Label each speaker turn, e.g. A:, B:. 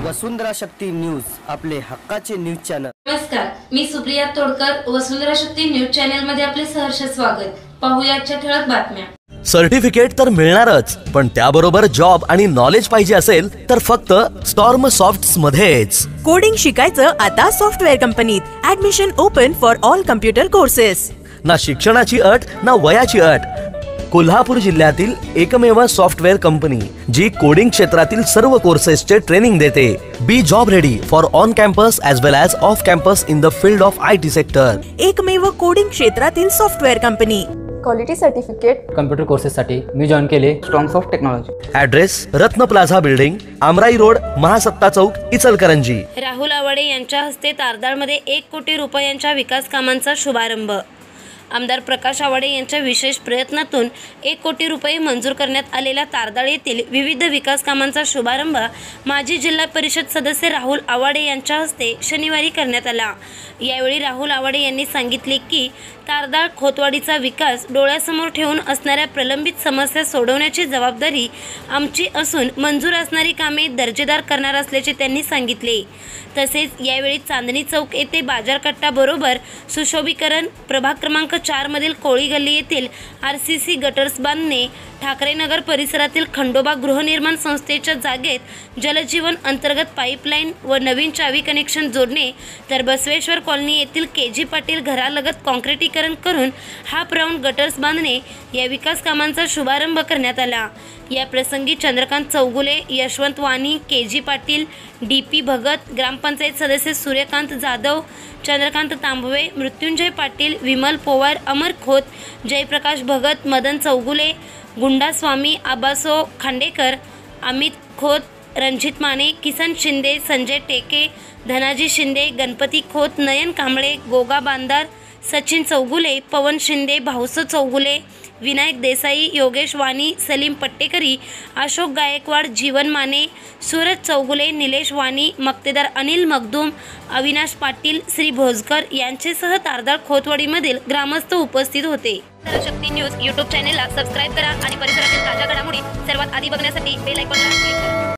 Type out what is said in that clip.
A: वसुंधरा शक्ती news, आपले हक्काचे news channel.
B: नमस्कार, मी सुप्रिया तोडकर, वसुंधरा शक्ती न्यूज चॅनल मध्ये आपले सहर्ष स्वागत। पाहूया आजच्या ठळक बातम्या।
C: सर्टिफिकेट तर मिळणारच, पण त्याबरोबर जॉब आणि नॉलेज पाहिजे असेल तर फक्त स्टॉर्म सॉफ्ट्स मध्येच।
D: कोडिंग शिकायचं आता सॉफ्टवेअर कंपनीत। Admission open for all computer courses.
C: ना शिक्षणाची अट ना वयाची अट। कोल्हापूर जिल्ह्यातील एकमेव सॉफ्टवेअर कंपनी जी कोडिंग क्षेत्रातील सर्व कोर्सेसचे ट्रेनिंग देते। Be job ready for on campus as well as off campus in the field of IT sector.
D: एकमेव कोडिंग क्षेत्रातील software company.
E: Quality certificate
F: computer कोर्सेससाठी मी जॉइन केले strongs of technology.
C: Address Ratna plaza building, Amrai road, Mahasatta Chowk, Ichalkaranji.
B: Rahul Awade यांच्या हस्ते तारदाळमध्ये 1 कोटी रुपयांच्या विकास कामांचा शुभारंभ। आमदार प्रकाश आवाडे यांच्या विशेष प्रयत्नातून 1 कोटी रुपये मंजूर करण्यात आलेल्या तारदाळ येथील विविध विकास कामांचा शुभारंभ माजी जिल्हा परिषद सदस्य राहुल आवाडे यांच्या हस्ते शनिवारी करण्यात आला। यावेळी राहुल आवाडे यांनी सांगितले की तारदाळ खोतवाडीचा विकास डोळ्यासमोर ठेवून असणाऱ्या प्रलंबित समस्या सोडवण्याची जबाबदारी आमची असून मंजूर असणारी कामे दर्जेदार करणार असल्याचे त्यांनी सांगितले। तसेच यावेळी चांदणी चौक येथे बाजारकट्टा बरोबर सुशोभीकरण, प्रभाग क्रमांक 4 मधील कोळी गल्ली येथील RCC गटर्स बांधणे, ठाकरेनगर परिसरातील खंडोबा गृहनिर्माण संस्थेच्या जागेत जलजीवन अंतर्गत पाईपलाईन व नवीन चावी कनेक्शन जोडणे, तर बसवेश्वर कॉलनी येथील KG पाटील घरालगत कॉन्क्रिटीकरण करून हाफ राऊंड गटर्स बांधणे या विकास कामांचा शुभारंभ करण्यात आला। या प्रसंगी चंद्रकांत चौगुले, यशवंत वाणी, KG पाटील, DP भगत, ग्रामपंचायत सदस्य सूर्यकांत जाधव, चंद्रकांत तांबवे, मृत्युंजय पाटील, विमल पोवार, अमर खोत, जयप्रकाश भगत, मदन चौगुले, गुंडा स्वामी, आबासो खांडेकर, अमित खोत, रणजित माने, किसन शिंदे, संजय टेके, धनाजी शिंदे, गणपती खोत, नयन कांबळे, गोगा बांदार, सचिन चौगुले, पवन शिंदे, भाऊसो चौगुले, विनायक देसाई, योगेश वाणी, सलीम पट्टेकरी, अशोक गायकवाड, जीवन माने, सूरज चौगुले, निलेश वाणी, मक्तेदार अनिल मगदूम, अविनाश पाटील, श्री भोजकर यांचेसह तारदाळ खोतवाडीमधील ग्रामस्थ उपस्थित होते। शक्ती न्यूज YouTube चॅनेलला सबस्क्राइब करा आणि परिसरातील ताज्या घडामोडी सर्वात आधी बघण्यासाठी बेल आयकॉनला क्लिक करा।